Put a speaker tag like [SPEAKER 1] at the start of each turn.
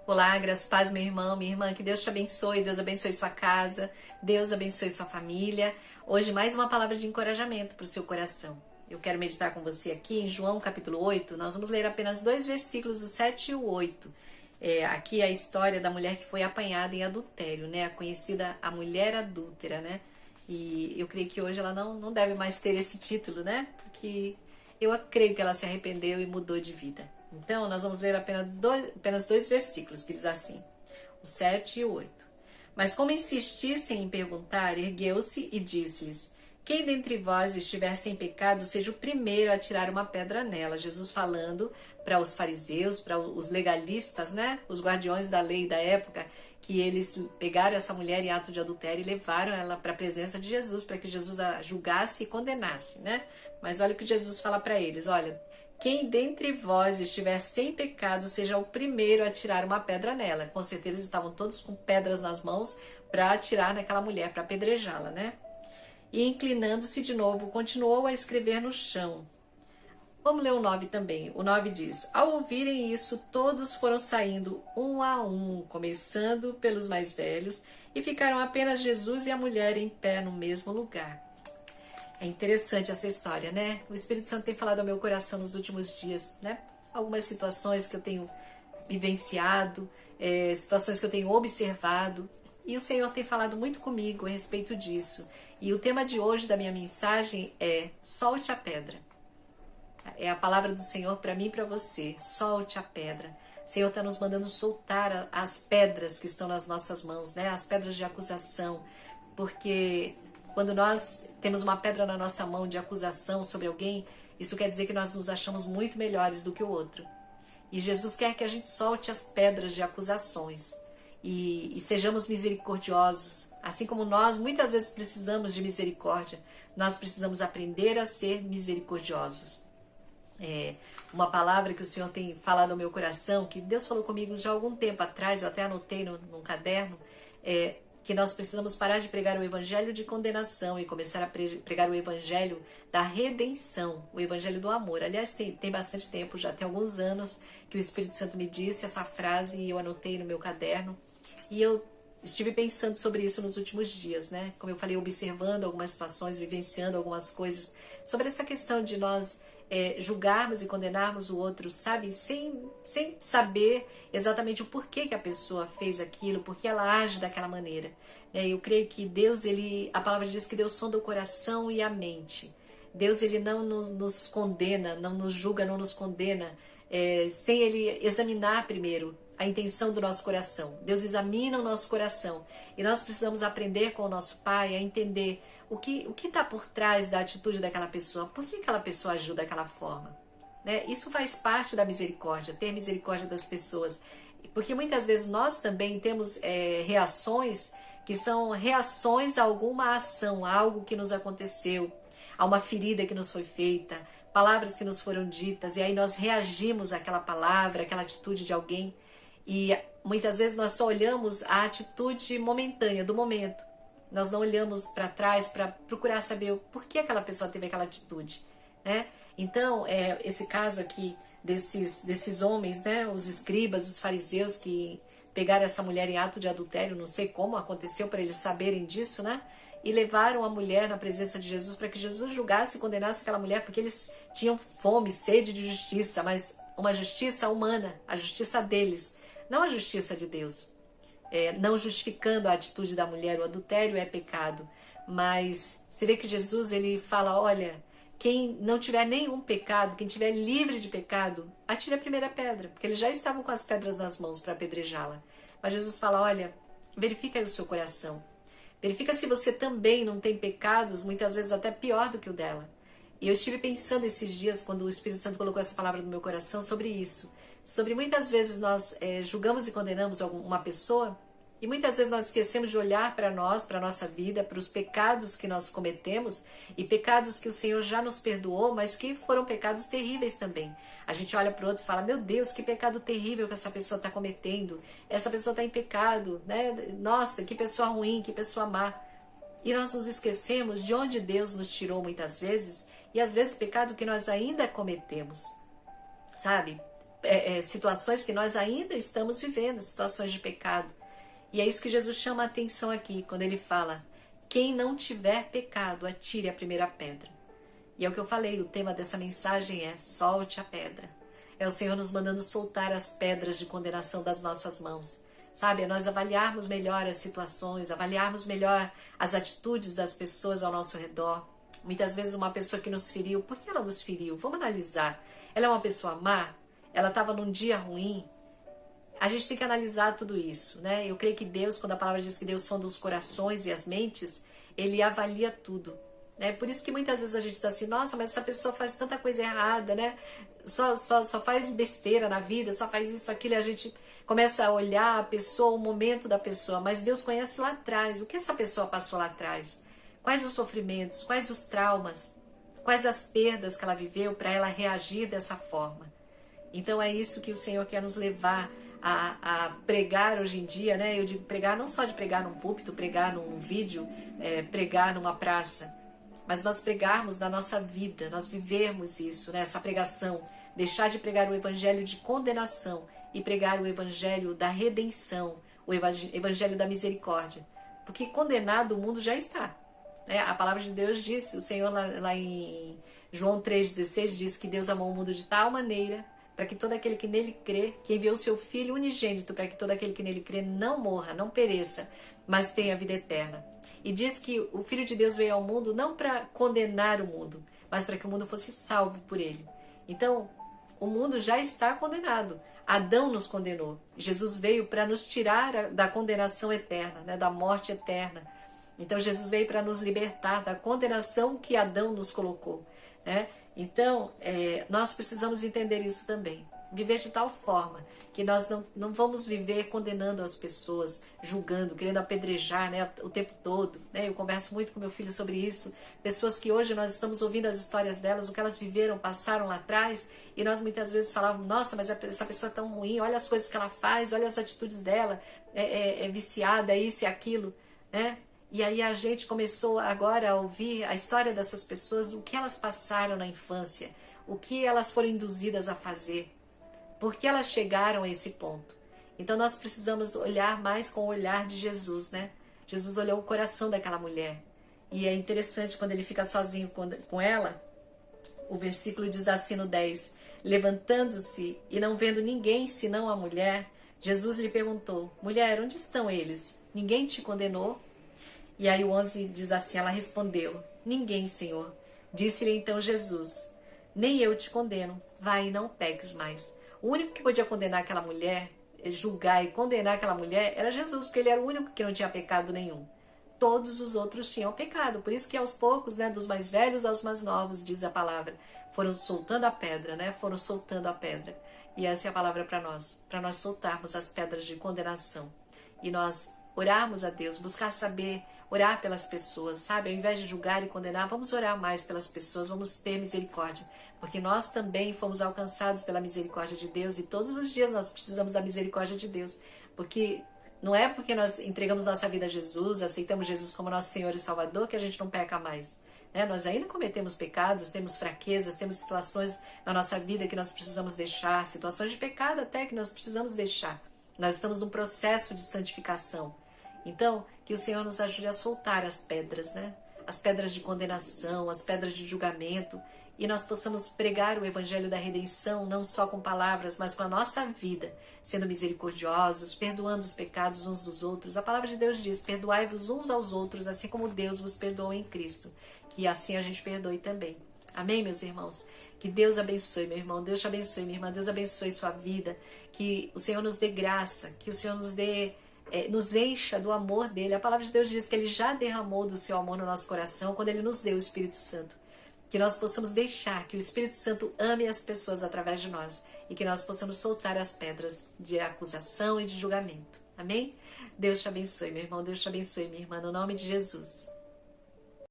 [SPEAKER 1] Olá, graças, paz, meu irmão, minha irmã, que Deus te abençoe, Deus abençoe sua casa, Deus abençoe sua família. Hoje mais uma palavra de encorajamento para o seu coração. Eu quero meditar com você aqui em João capítulo 8, nós vamos ler apenas dois versículos, o 7 e o 8. Aqui é a história da mulher que foi apanhada em adultério, né? A conhecida a mulher adúltera, né? E eu creio que hoje ela não deve mais ter esse título, né? Porque eu creio que ela se arrependeu e mudou de vida. Então, nós vamos ler apenas dois versículos, que diz assim, o 7 e o 8. Mas como insistissem em perguntar, ergueu-se e disse-lhes, quem dentre vós estiver sem pecado, seja o primeiro a tirar uma pedra nela. Jesus falando para os fariseus, para os legalistas, né? Os guardiões da lei da época, que eles pegaram essa mulher em ato de adultério e levaram ela para a presença de Jesus, para que Jesus a julgasse e condenasse, né? Mas olha o que Jesus fala para eles, olha, quem dentre vós estiver sem pecado, seja o primeiro a tirar uma pedra nela. Com certeza eles estavam todos com pedras nas mãos para atirar naquela mulher, para apedrejá-la, né? E inclinando-se de novo, continuou a escrever no chão. Vamos ler o 9 também. O 9 diz, ao ouvirem isso, todos foram saindo um a um, começando pelos mais velhos, e ficaram apenas Jesus e a mulher em pé no mesmo lugar. É interessante essa história, né? O Espírito Santo tem falado ao meu coração nos últimos dias, né? Algumas situações que eu tenho vivenciado, situações que eu tenho observado, e o Senhor tem falado muito comigo a respeito disso. E o tema de hoje da minha mensagem é solte a pedra. É a palavra do Senhor para mim e para você. Solte a pedra. O Senhor está nos mandando soltar as pedras que estão nas nossas mãos, né? As pedras de acusação, porque quando nós temos uma pedra na nossa mão de acusação sobre alguém, isso quer dizer que nós nos achamos muito melhores do que o outro. E Jesus quer que a gente solte as pedras de acusações e sejamos misericordiosos. Assim como nós muitas vezes precisamos de misericórdia, nós precisamos aprender a ser misericordiosos. Uma palavra que o Senhor tem falado ao meu coração, que Deus falou comigo já há algum tempo atrás, eu até anotei num caderno, que nós precisamos parar de pregar o evangelho de condenação e começar a pregar o evangelho da redenção, o evangelho do amor. Aliás, tem bastante tempo, já tem alguns anos, que o Espírito Santo me disse essa frase e eu anotei no meu caderno. E eu estive pensando sobre isso nos últimos dias, né? Como eu falei, observando algumas situações, vivenciando algumas coisas, sobre essa questão de nós julgarmos e condenarmos o outro, sabe? Sem saber exatamente o porquê que a pessoa fez aquilo, porque ela age daquela maneira. Eu creio que Deus, a palavra diz que Deus sonda o coração e a mente. Deus, ele não nos condena, não nos julga, não nos condena, sem ele examinar primeiro a intenção do nosso coração. Deus examina o nosso coração e nós precisamos aprender com o nosso Pai a entender o que está por trás da atitude daquela pessoa, por que aquela pessoa agiu daquela forma, né? Isso faz parte da misericórdia, ter misericórdia das pessoas, porque muitas vezes nós também temos reações que são reações a alguma ação, a algo que nos aconteceu, a uma ferida que nos foi feita, palavras que nos foram ditas, e aí nós reagimos àquela palavra, àquela atitude de alguém. E muitas vezes nós só olhamos a atitude momentânea, do momento. Nós não olhamos para trás para procurar saber o porquê aquela pessoa teve aquela atitude, né? Então, esse caso aqui desses homens, né? Os escribas, os fariseus que pegaram essa mulher em ato de adultério, não sei como aconteceu para eles saberem disso, né? E levaram a mulher na presença de Jesus para que Jesus julgasse e condenasse aquela mulher, porque eles tinham fome, sede de justiça, mas uma justiça humana, a justiça deles, não a justiça de Deus. Não justificando a atitude da mulher, o adultério é pecado, mas você vê que Jesus, ele fala, olha, quem não tiver nenhum pecado, quem tiver livre de pecado, atire a primeira pedra, porque eles já estavam com as pedras nas mãos para apedrejá-la. Mas Jesus fala, olha, verifica aí o seu coração, verifica se você também não tem pecados, muitas vezes até pior do que o dela. E eu estive pensando esses dias, quando o Espírito Santo colocou essa palavra no meu coração, sobre isso. Sobre muitas vezes nós julgamos e condenamos uma pessoa, e muitas vezes nós esquecemos de olhar para nós, para a nossa vida, para os pecados que nós cometemos, e pecados que o Senhor já nos perdoou, mas que foram pecados terríveis também. A gente olha para o outro e fala, meu Deus, que pecado terrível que essa pessoa está cometendo, essa pessoa está em pecado, né? Nossa, que pessoa ruim, que pessoa má. E nós nos esquecemos de onde Deus nos tirou muitas vezes, e às vezes pecado que nós ainda cometemos, sabe? situações que nós ainda estamos vivendo, situações de pecado. E é isso que Jesus chama a atenção aqui, quando ele fala: quem não tiver pecado, atire a primeira pedra. E é o que eu falei, o tema dessa mensagem é: solte a pedra. É o Senhor nos mandando soltar as pedras de condenação das nossas mãos. Sabe, é nós avaliarmos melhor as situações, avaliarmos melhor as atitudes das pessoas ao nosso redor. Muitas vezes uma pessoa que nos feriu, por que ela nos feriu? Vamos analisar. Ela é uma pessoa má? Ela estava num dia ruim? A gente tem que analisar tudo isso, né? Eu creio que Deus, quando a palavra diz que Deus sonda os corações e as mentes, Ele avalia tudo. É por isso que muitas vezes a gente está assim: nossa, mas essa pessoa faz tanta coisa errada, né? Só faz besteira na vida, só faz isso, aquilo, e a gente começa a olhar a pessoa, o momento da pessoa, mas Deus conhece lá atrás, o que essa pessoa passou lá atrás, quais os sofrimentos, quais os traumas, quais as perdas que ela viveu para ela reagir dessa forma. Então é isso que o Senhor quer nos levar a pregar hoje em dia, né? Eu digo pregar não só de pregar num púlpito, pregar num vídeo, pregar numa praça, mas nós pregarmos na nossa vida, nós vivermos isso, né? Essa pregação, deixar de pregar o evangelho de condenação e pregar o evangelho da redenção, o evangelho da misericórdia. Porque condenado o mundo já está, né? A palavra de Deus disse, o Senhor lá em João 3,16 diz que Deus amou o mundo de tal maneira para que todo aquele que nele crê, que enviou o seu Filho unigênito, para que todo aquele que nele crê não morra, não pereça, mas tenha vida eterna. E diz que o Filho de Deus veio ao mundo não para condenar o mundo, mas para que o mundo fosse salvo por ele. Então, o mundo já está condenado. Adão nos condenou. Jesus veio para nos tirar da condenação eterna, né, da morte eterna. Então, Jesus veio para nos libertar da condenação que Adão nos colocou, né? Então, nós precisamos entender isso também. Viver de tal forma que nós não vamos viver condenando as pessoas, julgando, querendo apedrejar, né, o tempo todo, né? Eu converso muito com meu filho sobre isso. Pessoas que hoje nós estamos ouvindo as histórias delas, o que elas viveram, passaram lá atrás, e nós muitas vezes falávamos: nossa, mas essa pessoa é tão ruim, olha as coisas que ela faz, olha as atitudes dela, é viciada, é isso e aquilo, né? E aí a gente começou agora a ouvir a história dessas pessoas, o que elas passaram na infância, o que elas foram induzidas a fazer, por que elas chegaram a esse ponto. Então nós precisamos olhar mais com o olhar de Jesus, né? Jesus olhou o coração daquela mulher. E é interessante quando ele fica sozinho com ela, o versículo diz assim no 10, levantando-se e não vendo ninguém senão a mulher, Jesus lhe perguntou: mulher, onde estão eles? Ninguém te condenou? E aí o 11 diz assim, ela respondeu: ninguém, Senhor. Disse-lhe então Jesus: nem eu te condeno, vai e não peques mais. O único que podia condenar aquela mulher, julgar e condenar aquela mulher, era Jesus, porque ele era o único que não tinha pecado nenhum. Todos os outros tinham pecado, por isso que aos poucos, né, dos mais velhos aos mais novos, diz a palavra, foram soltando a pedra, né, foram soltando a pedra. E essa é a palavra para nós soltarmos as pedras de condenação. E nós orarmos a Deus, buscar saber, orar pelas pessoas, sabe? Ao invés de julgar e condenar, vamos orar mais pelas pessoas, vamos ter misericórdia, porque nós também fomos alcançados pela misericórdia de Deus e todos os dias nós precisamos da misericórdia de Deus, porque não é porque nós entregamos nossa vida a Jesus, aceitamos Jesus como nosso Senhor e Salvador, que a gente não peca mais, né? Nós ainda cometemos pecados, temos fraquezas, temos situações na nossa vida que nós precisamos deixar, situações de pecado até que nós precisamos deixar. Nós estamos num processo de santificação. Então, que o Senhor nos ajude a soltar as pedras, né? As pedras de condenação, as pedras de julgamento, e nós possamos pregar o evangelho da redenção, não só com palavras, mas com a nossa vida, sendo misericordiosos, perdoando os pecados uns dos outros. A palavra de Deus diz: perdoai-vos uns aos outros, assim como Deus vos perdoou em Cristo, que assim a gente perdoe também. Amém, meus irmãos? Que Deus abençoe, meu irmão, Deus te abençoe, minha irmã, Deus abençoe sua vida, que o Senhor nos dê graça, que o Senhor nos encha do amor dele. A palavra de Deus diz que ele já derramou do seu amor no nosso coração quando ele nos deu o Espírito Santo. Que nós possamos deixar que o Espírito Santo ame as pessoas através de nós e que nós possamos soltar as pedras de acusação e de julgamento. Amém? Deus te abençoe, meu irmão, Deus te abençoe, minha irmã, no nome de Jesus.